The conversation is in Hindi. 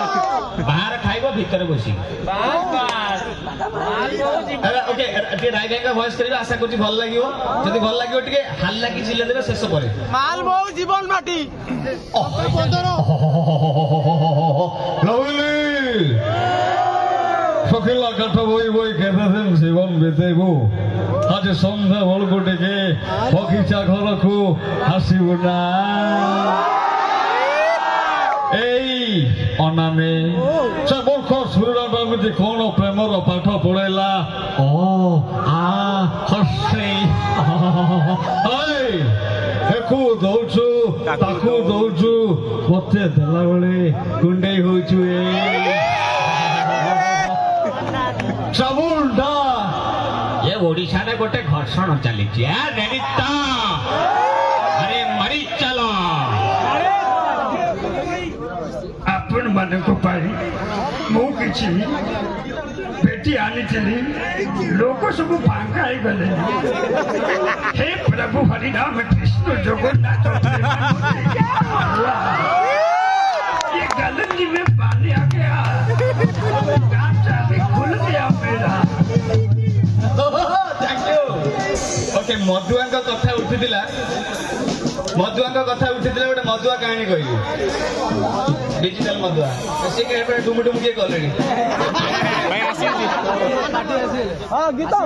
बाहर खाइबो भीतर बसी ओके राय भाई का वॉइस करिबा आशा करछि भल लागियो जदि भल लागियो टिके हल्ला की चिल्ला देबे शेष परे माल मो जीवन माटी लवली सखिला काठ बई बई केते जीवन बितेबो आज संध्या बलको टिके बगीचा घरकू आसिबु ना अनामे से मूर्ख सूर्यमी कौन प्रेमर पाठ पढ़ेला ओ आ हसे एकू दौचु ताकू दौचु मते देला बेले गुंडे होचु सबुंडा ये ओडिशा रे गोटे घर्षण चली अरे मरी चलो आपण मन को पाई मु किछि बेटी आनी चली लोक सब भांगा ही गले हे प्रभु हरि नाम कृष्ण जगन्नाथ ये गलती में पानी आ गया कांचा भी खुल गया मेरा थैंक यू ओके मधुआ का कथा उठिदिला मधुआ का कथा उठिदिला गोटे मधुआ कहानी कहली डिजिटल मधुआ से के डुमु डुमु के कॉलेज भाई आसी हां गीता